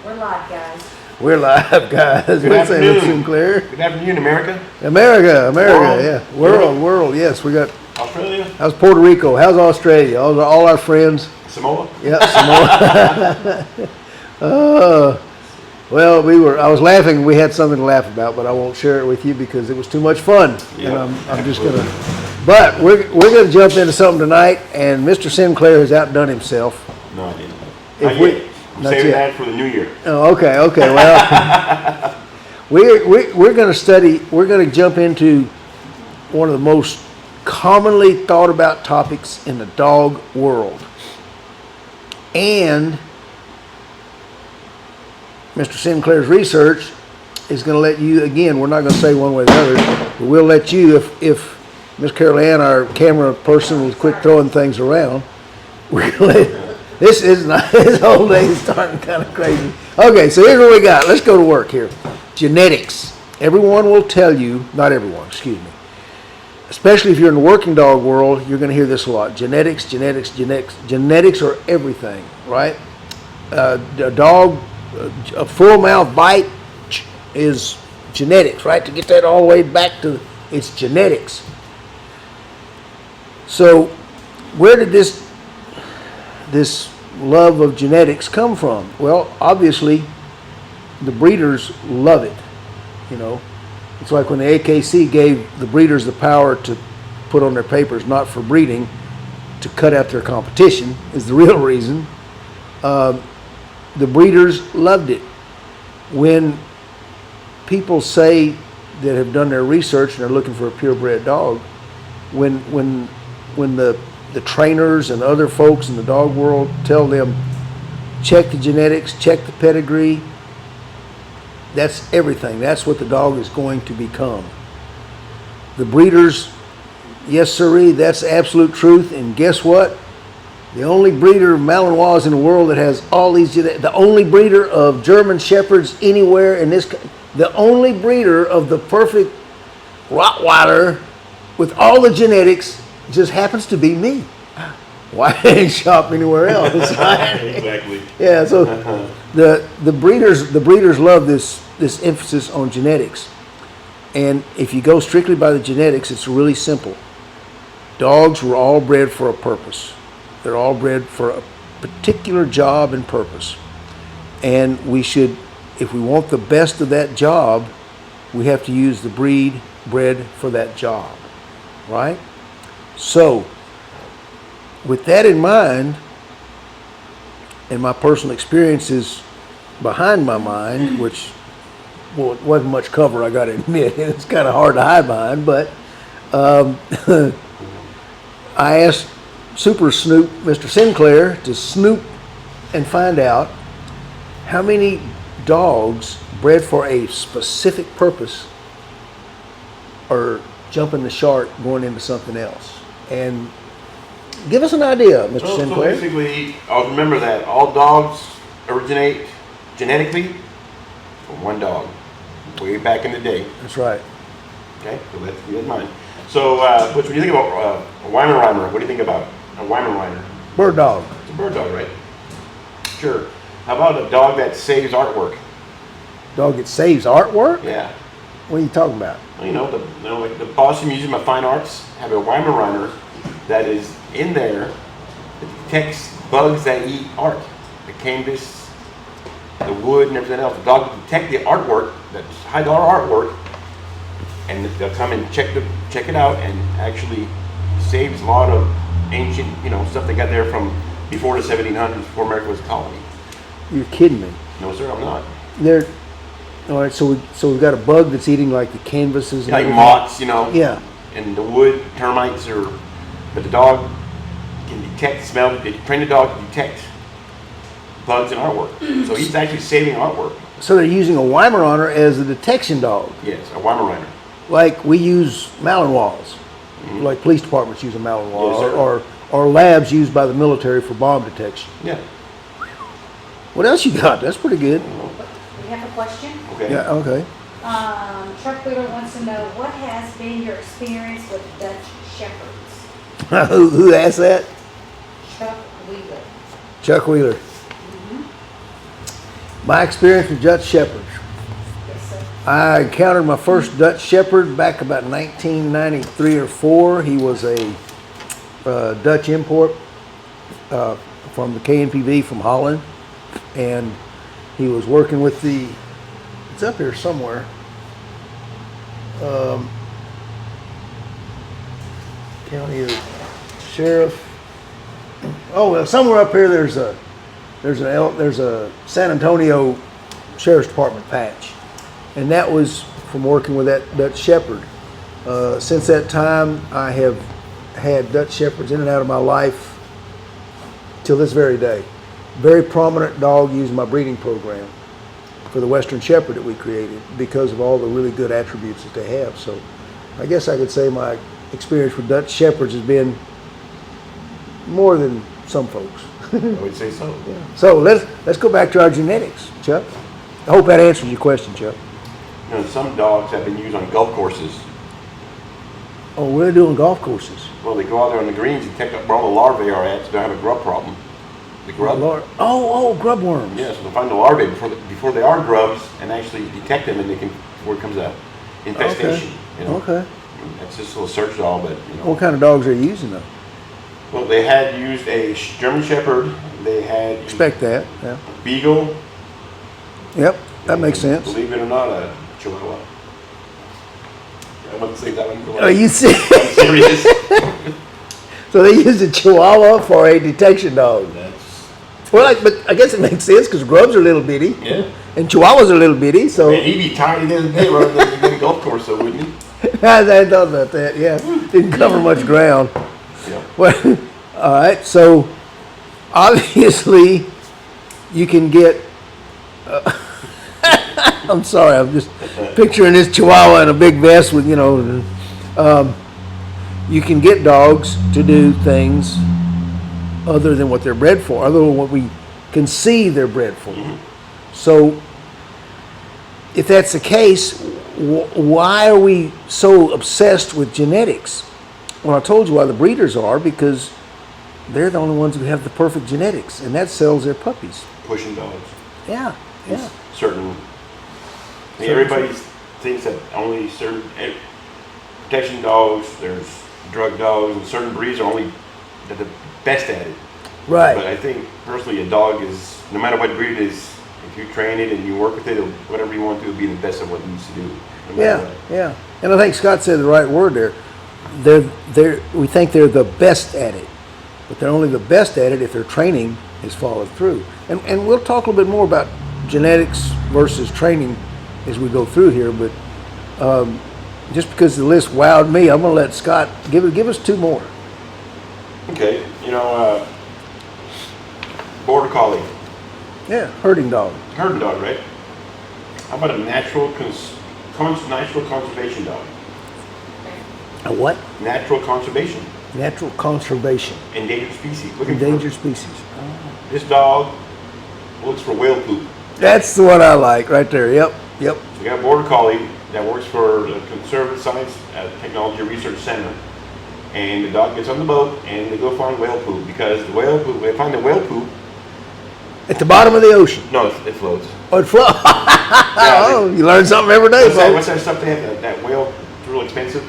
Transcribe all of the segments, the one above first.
We're live, guys. We're live, guys. Good What's that, afternoon. Sinclair? Good afternoon, America. America, World. yeah. World, yes. We got, Australia. how's Puerto Rico? How's Australia? All our friends. Samoa. Yeah, Samoa. Well, I was laughing. We had something to laugh about, but I won't share it with you because it was too much fun. Yeah, And I'm just going to, but we're going to jump into something tonight, and Mr. Sinclair has outdone himself. No, I didn't. If Not we- yet. I'm not saving yet. that for the new year. Oh, okay, well, we're going to jump into one of the most commonly thought about topics in the dog world. And Mr. Sinclair's research is going to let you, again, we're not going to say one way or the other, but we'll let you, if Miss Carol Ann, our camera person, will quit throwing things around, we're going to let. This is not, this whole day is starting kind of crazy. Okay, so here's what we got. Let's go to work here. Genetics. Everyone will tell you, not everyone, excuse me. Especially if you're in the working dog world, you're going to hear this a lot. Genetics. Genetics are everything, right? A dog, a full mouth bite is genetics, right? To get that all the way back to, it's genetics. So where did this love of genetics come from? Well, obviously, the breeders love it. You know, it's like when the AKC gave the breeders the power to put on their papers, not for breeding, to cut out their competition, is the real reason. The breeders loved it. When people say that have done their research and are looking for a purebred dog, when the trainers and other folks in the dog world tell them, check the genetics, check the pedigree, that's everything. That's what the dog is going to become. The breeders, yes sirree, that's absolute truth. And guess what? The only breeder of Malinois in the world that has all these genetics, the only breeder of German Shepherds anywhere in this, the only breeder of the perfect Rottweiler with all the genetics just happens to be me. Why didn't shop anywhere else? Exactly. Yeah, so the breeders love this emphasis on genetics. And if you go strictly by the genetics, it's really simple. Dogs were all bred for a purpose. They're all bred for a particular job and purpose. And we should, if we want the best of that job, we have to use the breed bred for that job, right? So, with that in mind, and my personal experiences behind my mind, which, well, it wasn't much cover, I got to admit, it's kind of hard to hide behind, but I asked Super Snoop, Mr. Sinclair, to snoop and find out how many dogs bred for a specific purpose are jumping the shark going into something else. And give us an idea, Mr. So Sinclair. basically, I'll remember that all dogs originate genetically from one dog, way back in the day. That's right. Okay, so that's keep that in mind. So, Butch, when you think about a Weimaraner, what do you think about a Weimaraner? Bird dog. It's a bird dog, right? Sure. How about a dog that saves artwork? Dog that saves artwork? Yeah. What are you talking about? Well, like the Boston Museum of Fine Arts have a Weimaraner that is in there that detects bugs that eat art, the canvas, the wood, and everything else. The dog will detect the artwork, that's high dollar artwork, and they'll come and check it out, and actually saves a lot of ancient, stuff they got there from before the 1700s, before America was a colony. You're kidding me. No, sir, I'm not. All right, so we've got a bug that's eating like the canvases and Like everything. moths, Yeah. and the wood, termites, but the dog can detect, smell, they train the dog to detect bugs and artwork. So he's actually saving artwork. So they're using a Weimaraner as a detection dog. Yes, a Weimaraner. Like we use Malinois. Mm-hmm. Like police departments use a Malinois. Yes, sir. or labs used by the military for bomb detection. Yeah. What else you got? That's pretty good. We have a question. Okay. Yeah, okay. Chuck Wheeler wants to know, what has been your experience with Dutch Shepherds? Who asked that? Chuck Wheeler. Chuck Wheeler. My experience with Dutch Shepherds. Yes, sir. I encountered my first Dutch Shepherd back about 1993 or 4. He was a Dutch import from the KNPV from Holland, and he was working with the, it's up here somewhere, county sheriff. Oh, well, somewhere up here there's a San Antonio Sheriff's Department patch, and that was from working with that Dutch Shepherd. Since that time, I have had Dutch Shepherds in and out of my life till this very day. Very prominent dog used in my breeding program for the Western Shepherd that we created because of all the really good attributes that they have. So I guess I could say my experience with Dutch Shepherds has been more than some folks. I would say so. Yeah. So let's go back to our genetics, Chuck. I hope that answers your question, Chuck. You know, some dogs have been used on golf courses. Oh, we're doing golf courses. Well, they go out there on the greens and check up where all the larvae are at, so they don't have a grub problem. The grub. Grub worms. Yes, they'll find the larvae before they are grubs and actually detect them, and they can before it comes out infestation. Okay. You know? Okay. That's just a little search dog, but you know. What kind of dogs are you using though? Well, they had used a German Shepherd. They had used Expect that. Yeah. Beagle. Yep. That makes and, sense. Believe it or not, a Chihuahua. I want to say that one. Are you serious? I'm serious. So they used a Chihuahua for a detection dog. Well, but I guess it makes sense because grubs are little bitty. Yeah. And Chihuahuas are little bitty, so. Man, he'd be tiny the other day rather than the golf course, though, wouldn't he? I thought about that, yeah. Didn't cover much ground. Yeah. Well, all right, so obviously you can get, I'm sorry, I'm just picturing this Chihuahua in a big vest with, you know, you can get dogs to do things other than what they're bred for, other than what we can see they're bred for. Mm-hmm. So if that's the case, why are we so obsessed with genetics? Well, I told you why the breeders are, because they're the only ones who have the perfect genetics, and that sells their puppies. Pushing dogs. Yeah, yeah. Certain. I mean, everybody thinks that only certain protection dogs, there's drug dogs, and certain breeds are only the best at it. Right. But I think personally, a dog is, no matter what breed it is, if you train it and you work with it, whatever you want to, it'll be the best of what it needs to do. No matter Yeah, what. yeah. And I think Scott said the right word there. We think they're the best at it, but they're only the best at it if their training is followed through. And we'll talk a little bit more about genetics versus training as we go through here, but just because the list wowed me, I'm going to let Scott give us two more. Okay, you know, Border Collie, Yeah, herding dog. herding dog, right? How about a natural conservation dog? A what? Natural conservation, Natural conservation. endangered species. Looking Endangered species. for this dog looks for whale poop. That's the one I like right there. Yep, yep. So we got a Border Collie that works for the Conservative Science Technology Research Center, and the dog gets on the boat and they go find whale poop, because the whale poop, they find the whale poop. At the bottom of the ocean. No, it floats. Oh, it floats. Yeah, Oh, you learn something every day, what's folks. that stuff they have? That whale, it's real expensive.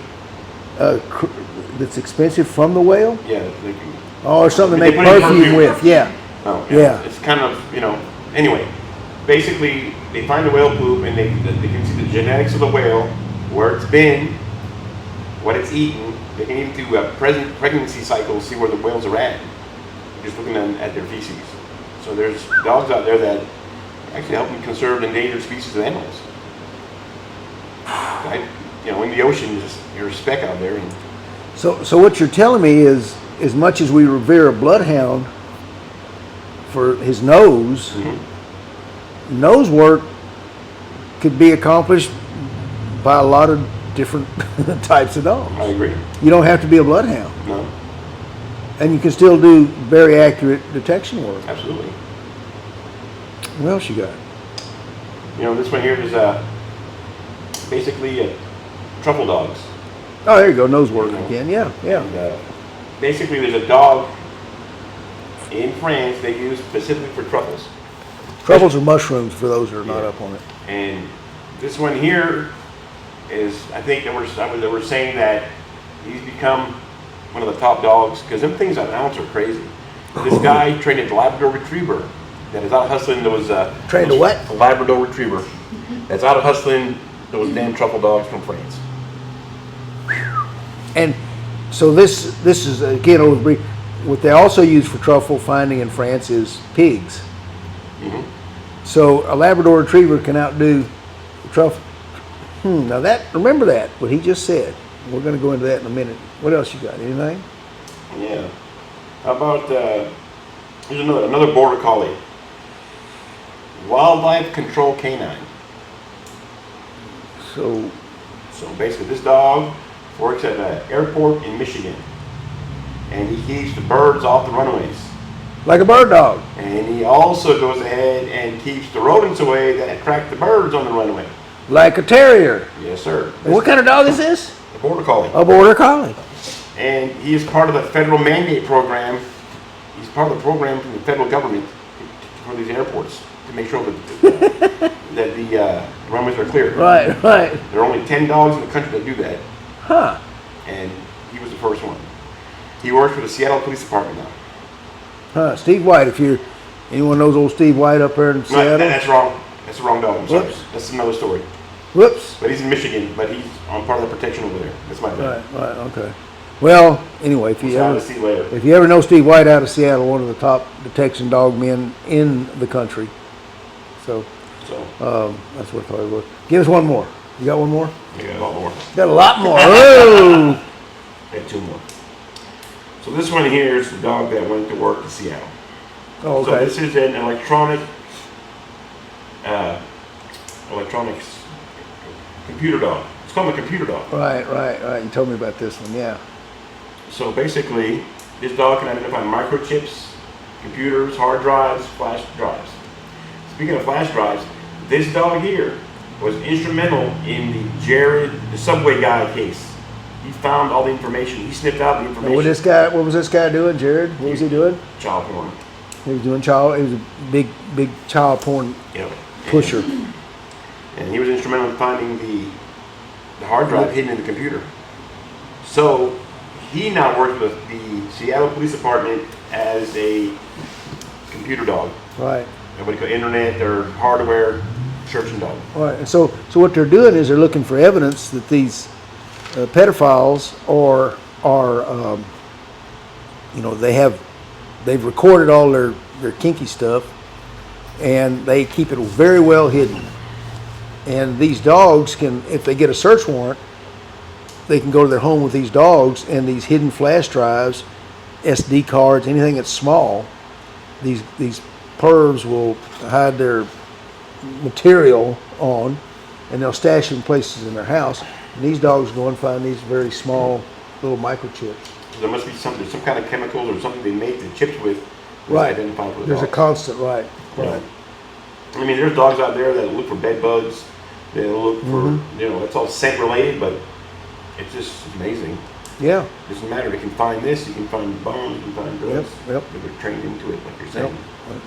That's expensive from the whale? Yeah, they can. Oh, or something They they put it in perfume perfume. with, yeah. Oh, Yeah. It's kind of, you know, anyway, basically, they find the whale poop and they can see the genetics of the whale, where it's been, what it's eaten. They can even do a pregnancy cycle, see where the whales are at, just looking at their feces. So there's dogs out there that actually help conserve endangered species of animals. You know, in the ocean, you're a speck out there. And So what you're telling me is, as much as we revere a bloodhound for his nose, nose work could be accomplished by a lot of different types of dogs. I agree. You don't have to be a bloodhound. No, And you can still do very accurate detection work. absolutely. What else you got? You know, this one here is basically Truffle Dogs. Oh, there you go, nose work again. Yeah, yeah. And, basically, there's a dog in France they use specifically for truffles. Truffles are mushrooms for those that are not up on it. And this one here is, I think they were saying that he's become one of the top dogs, because them things on ounce are crazy. This guy trained a Labrador Retriever that is out hustling those. Trained a what? A Labrador Retriever that's out hustling those damn Truffle Dogs from France. And so this is again over breed. What they also use for truffle finding in France is pigs. So a Labrador Retriever can outdo truffle. Now remember that what he just said. We're going to go into that in a minute. What else you got? Anything? Yeah. How about here's another border collie. Wildlife control canine. So basically, this dog works at an airport in Michigan, and he keeps the birds off the runways. like a bird dog. And he also goes ahead and keeps the rodents away that attract the birds on the runway. Like a terrier. Yes, sir. What kind of dog is this? A border collie. A border collie. And he is part of the federal mandate program. He's part of the program from the federal government for these airports to make sure that that the runways are clear. Right. There are only 10 dogs in the country that do that. Huh. And he was the first one. He works for the Seattle Police Department now. Huh. Steve White, anyone knows old Steve White up there in No, Seattle? that's wrong. That's the wrong dog. I'm sorry. Whoops. That's another story. Whoops. But he's in Michigan, but he's on part of the protection over there. That's my bad. Right, okay. Well, anyway, if We'll have to see later. you ever know Steve White out of Seattle, one of the top detection dog men in the country. So that's what I thought it was. Give us one more. You got one more? Yeah, a lot more. Got a lot more. Oh! I have two more. So this one here is the dog that went to work in Seattle. Oh, So okay. this is an electronics computer dog. It's called a computer dog. Right. You told me about this one, yeah. So basically, this dog can identify microchips, computers, hard drives, flash drives. Speaking of flash drives, this dog here was instrumental in the subway guy case. He found all the information. He sniffed out the information. What was this guy doing, Jared? What was he doing? Child porn. He was doing he was a big child porn Yep. pusher. And he was instrumental in finding the hard drive hidden in the computer. So he now works with the Seattle Police Department as a computer dog. Right. What you call internet or hardware searching dog. Right. And so what they're doing is they're looking for evidence that these pedophiles are they've recorded all their kinky stuff, and they keep it very well hidden. And these dogs can, if they get a search warrant, they can go to their home with these dogs and these hidden flash drives, SD cards, anything that's small. These pervs will hide their material on, and they'll stash it in places in their house. And these dogs go and find these very small little microchips. So there must be some kind of chemicals or something they make the chips with. Right. Identified for the There's a dogs. constant, right. Yeah. I mean, there's dogs out there that look for bed bugs. They look for, it's all scent related, but it's just amazing. Yeah. It doesn't matter. They can find this. You can find bones. You can find drugs. Yep. They're trained into it, like you're saying.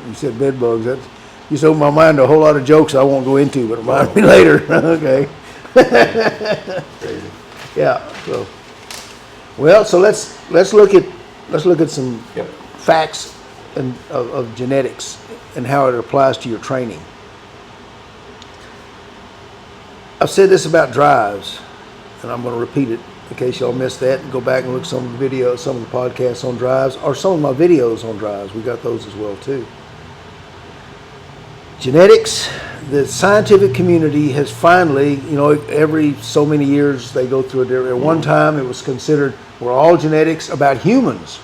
You said bed bugs. That's, you just opened my mind to a whole lot of jokes I won't go into, but remind me later. Okay. Crazy. Yeah. So, well, so let's look at some Yep. facts of genetics and how it applies to your training. I've said this about drives, and I'm going to repeat it in case y'all missed that, and go back and look at some of the videos, some of the podcasts on drives, or some of my videos on drives. We got those as well too. Genetics, the scientific community has finally, every so many years they go through it. At one time it was considered we're all genetics about humans.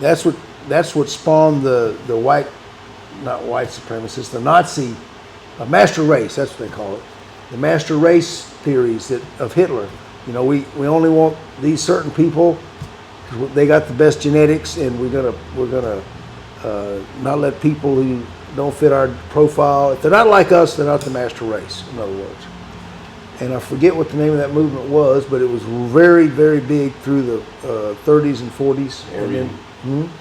That's what spawned the not white supremacists, the Nazi master race. That's what they call it. The master race theories of Hitler. We only want these certain people because they got the best genetics, and we're gonna not let people who don't fit our profile. If they're not like us, they're not the master race. In other words, and I forget what the name of that movement was, but it was very, very big through the 30s and 40s.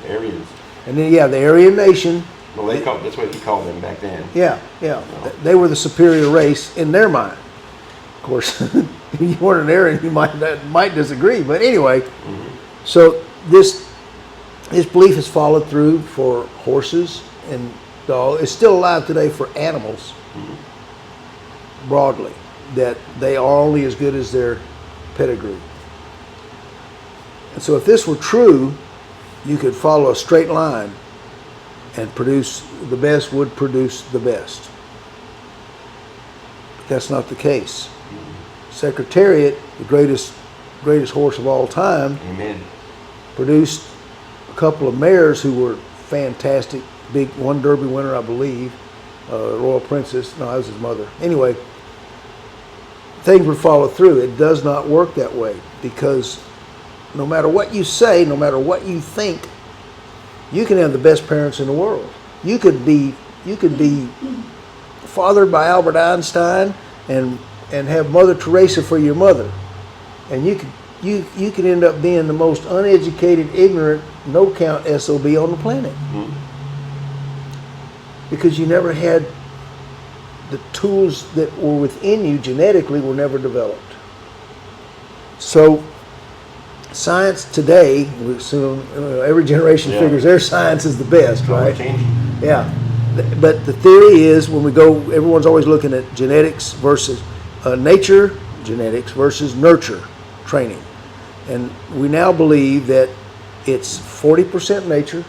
Aryans. And then the Aryan Nation, Well, that's what he called them back then. Yeah. They were the superior race in their mind. Of course, if you weren't an Aryan, you might disagree. But anyway, so this belief has followed through for horses and dogs. It's still alive today for animals broadly, that they are only as good as their pedigree. And so if this were true, you could follow a straight line and produce the best would produce the best. But that's not the case. Secretariat, the greatest horse of all time, Amen. produced a couple of mares who were fantastic. One Derby winner, I believe, Royal Princess. No, that was his mother. Anyway, things would follow through. It does not work that way, because no matter what you say, no matter what you think, you can have the best parents in the world. You could be fathered by Albert Einstein and have Mother Teresa for your mother, and you could end up being the most uneducated, ignorant, no count SOB on the planet, because you never had the tools that were within you genetically were never developed. So science today, we assume every generation figures their science is the best, right? Yeah. But the theory is, when we go, everyone's always looking at genetics versus nature genetics versus nurture training. And we now believe that it's 40% nature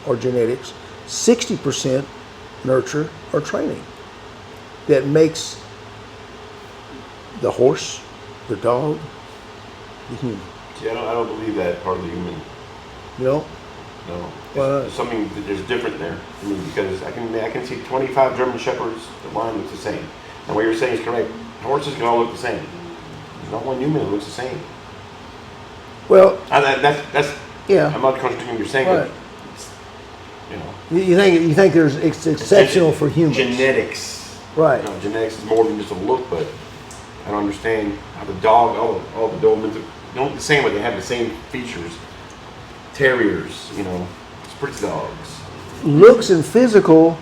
or genetics, 60% nurture or training that makes the horse, the dog, the human. See, I don't believe that part of the human. You know? No. Well, There's something that there's different there. I mean, because I can see 25 German Shepherds, the line looks the same. And what you're saying is correct. Horses can all look the same. There's not one human that looks the same. Well, That's yeah. I'm not contradicting what you're saying, Right. but you know. You think it's exceptional for humans? Genetics. Right. You know, genetics is more than just a look, but I don't understand how the dog, all the Dobermans, they don't look the same, but they have the same features. Terriers, you know, Spritz dogs. Looks and physical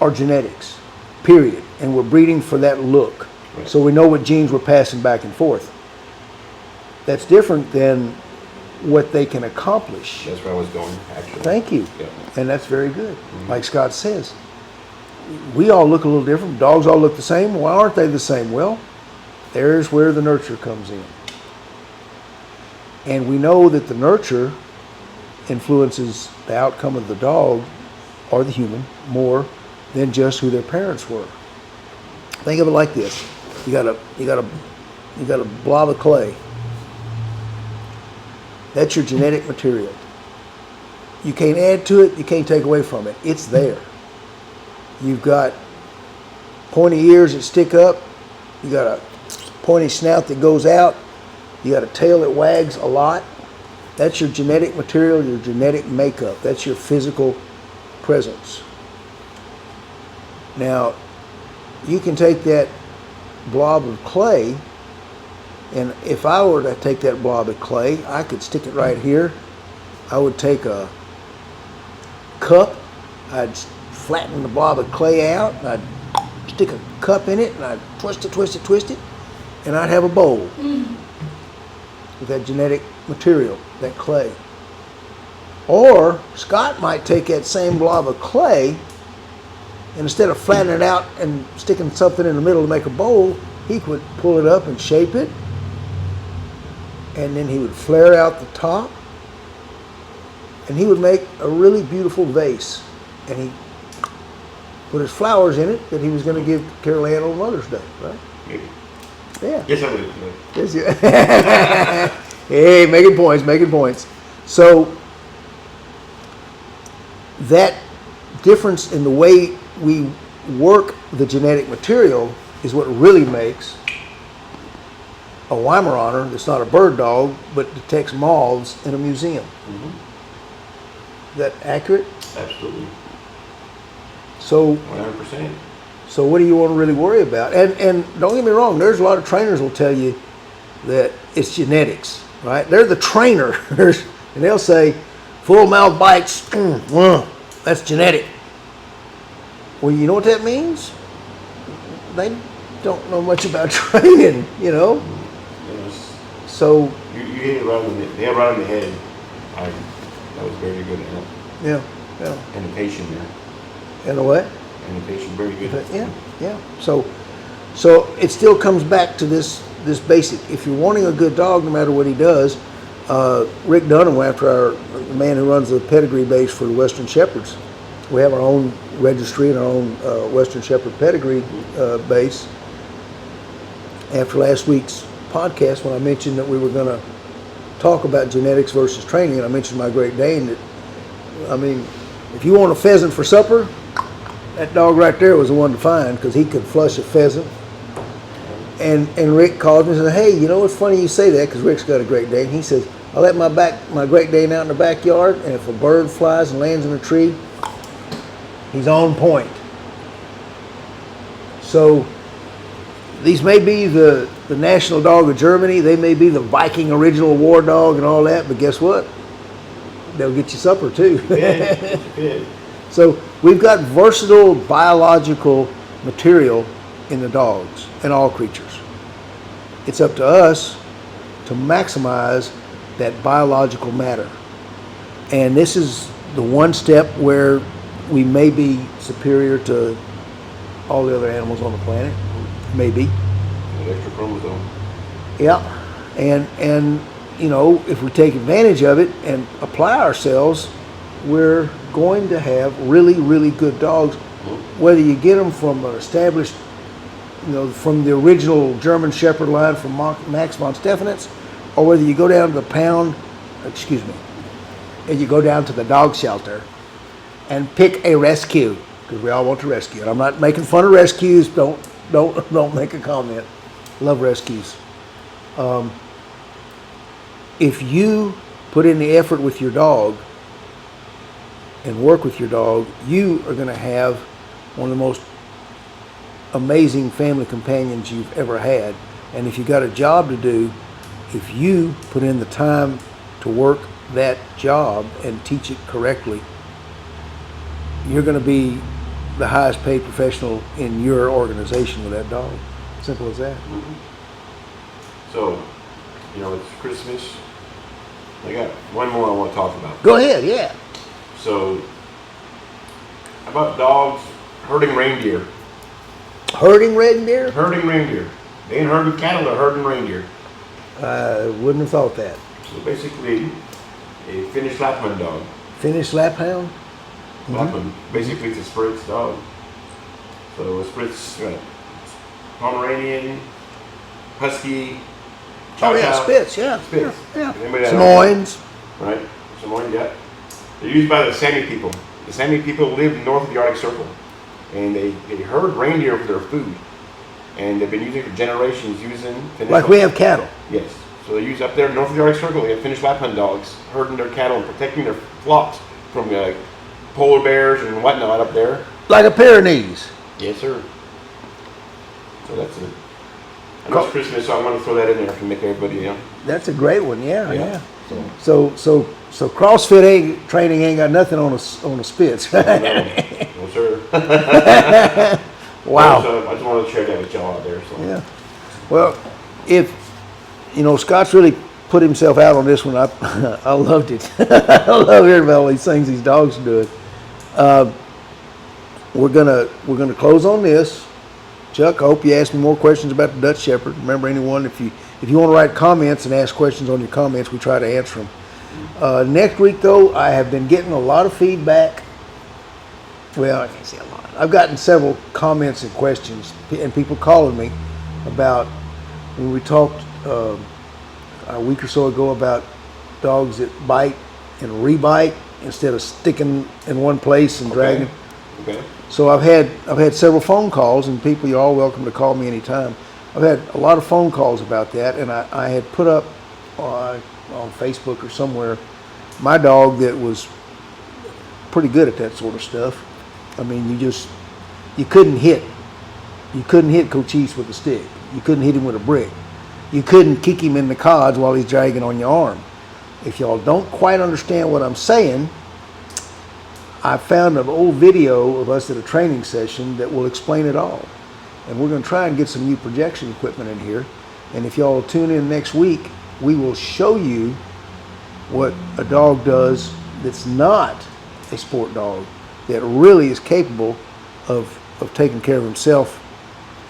are genetics, period. And we're breeding for that look. Right. So we know what genes we're passing back and forth. That's different than what they can accomplish. That's where I was going, actually. Thank you. Yeah. And that's very good. Like Scott says, we all look a little different. Dogs all look the same. Why aren't they the same? Well, there's where the nurture comes in. And we know that the nurture influences the outcome of the dog or the human more than just who their parents were. Think of it like this. You got a blob of clay. That's your genetic material. You can't add to it, you can't take away from it. It's there. You've got pointy ears that stick up. You got a pointy snout that goes out. You got a tail that wags a lot. That's your genetic material, your genetic makeup. That's your physical presence. Now, you can take that blob of clay, and if I were to take that blob of clay, I could stick it right here. I would take a cup, I'd flatten the blob of clay out, and I'd stick a cup in it, and I'd twist it, and I'd have a bowl with that genetic material, that clay. Or Scott might take that same blob of clay, and instead of flattening it out and sticking something in the middle to make a bowl, he could pull it up and shape it, and then he would flare out the top, and he would make a really beautiful vase, and he put his flowers in it that he was going to give Carol Ann on Mother's Day, right? Maybe. Yeah. Yes, I would. Yes, yeah. Hey, making points. So that difference in the way we work the genetic material is what really makes a Weimaraner that's not a bird dog but detects moths in a museum. Is that accurate? Absolutely. So 100%. So what do you want to really worry about? And don't get me wrong, there's a lot of trainers will tell you that it's genetics, right? They're the trainers, and they'll say, full mouth bites, that's genetic. Well, you know what that means? They don't know much about training, you know? Yes. So, You hit it right on the, they right on the head. That was very good. yeah, yeah. And the patient there. And a what? And the patient very good. But yeah, yeah. So it still comes back to this basic. If you're wanting a good dog, no matter what he does, Rick Dunham, the man who runs the pedigree base for the Western Shepherds, we have our own registry and our own Western Shepherd pedigree base. After last week's podcast, when I mentioned that we were going to talk about genetics versus training, and I mentioned my Great Dane, that, I mean, if you want a pheasant for supper, that dog right there was the one to find, because he could flush a pheasant. And Rick called me and said, hey, you know, it's funny you say that, because Rick's got a Great Dane. He says, I let my Great Dane out in the backyard, and if a bird flies and lands in a tree, he's on point. So these may be the national dog of Germany. They may be the Viking original war dog and all that, but guess what? They'll get you supper too. Yeah. So we've got versatile biological material in the dogs and all creatures. It's up to us to maximize that biological matter. And this is the one step where we may be superior to all the other animals on the planet. Maybe. An extra chromosome. Yeah. And you know, if we take advantage of it and apply ourselves, we're going to have really, really good dogs. Whether you get them from an established, you know, from the original German Shepherd line from Max von Stephanitz, or whether you go down to the and you go down to the dog shelter and pick a rescue, because we all want to rescue. And I'm not making fun of rescues. Don't make a comment. Love rescues. If you put in the effort with your dog and work with your dog, you are going to have one of the most amazing family companions you've ever had. And if you got a job to do, if you put in the time to work that job and teach it correctly, you're going to be the highest paid professional in your organization with that dog. Simple as that. Mm-hmm. So, you know, it's Christmas. I got one more I want to talk about. Go ahead, yeah. So, about dogs herding reindeer. Herding reindeer? Herding reindeer. They ain't herding cattle, they're herding reindeer. I wouldn't have thought that. So basically, a Finnish Lapland dog. Finnish Laphound? Lapland. Basically, it's a Spritz dog. So a Spritz, Pomeranian, Husky, Oh yeah, Chow. Spitz, yeah. Spitz. Yeah. Anybody that Samoans. Right? Samoan, yeah. They're used by the Sami people. The Sami people live north of the Arctic Circle. And they herd reindeer for their food. And they've been using it for generations, Finnish. Like we have cattle. Yes. So they use up there north of the Arctic Circle, they have Finnish Lapland dogs herding their cattle and protecting their flocks from polar bears and whatnot up there. Like a Pyrenees. Yes, sir. So that's it. I know it's Christmas, so I want to throw that in there to make everybody, That's a great one, yeah. So CrossFit training ain't got nothing on a Spitz. no, sir. Wow. So I just wanted to share that with y'all out there. So. Yeah. Well, if Scott's really put himself out on this one, I loved it. I love hearing about all these things these dogs are doing. We're gonna close on this. Chuck, I hope you ask me more questions about the Dutch Shepherd. Remember, anyone, if you want to write comments and ask questions on your comments, we try to answer them. Next week, though, I have been getting a lot of feedback. Well, I can't say a lot. I've gotten several comments and questions, and people calling me about when we talked a week or so ago about dogs that bite and rebite instead of sticking in one place and dragging. Okay. So I've had several phone calls, and people, you're all welcome to call me anytime. I've had a lot of phone calls about that, and I had put up on Facebook or somewhere my dog that was pretty good at that sort of stuff. I mean, you couldn't hit Cochise with a stick. You couldn't hit him with a brick. You couldn't kick him in the cods while he's dragging on your arm. If y'all don't quite understand what I'm saying, I found an old video of us at a training session that will explain it all. And we're going to try and get some new projection equipment in here. And if y'all tune in next week, we will show you what a dog does that's not a sport dog, that really is capable of taking care of himself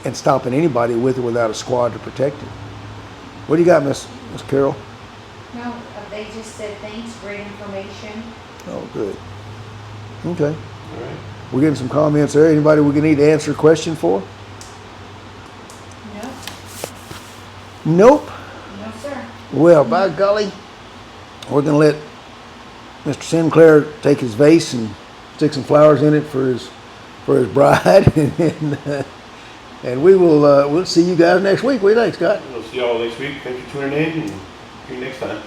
and stopping anybody with or without a squad to protect him. What do you got, Miss Carol? No, they just said thanks, great information. Oh, good. Okay. All right. We're getting some comments there. Anybody we can need to answer a question for? No, Nope. no, sir. Well, by golly, we're going to let Mr. Sinclair take his vase and stick some flowers in it for his bride, and we will we'll see you guys next week. What do you think, Scott? We'll see y'all next week. Thanks for tuning in, and see you next time.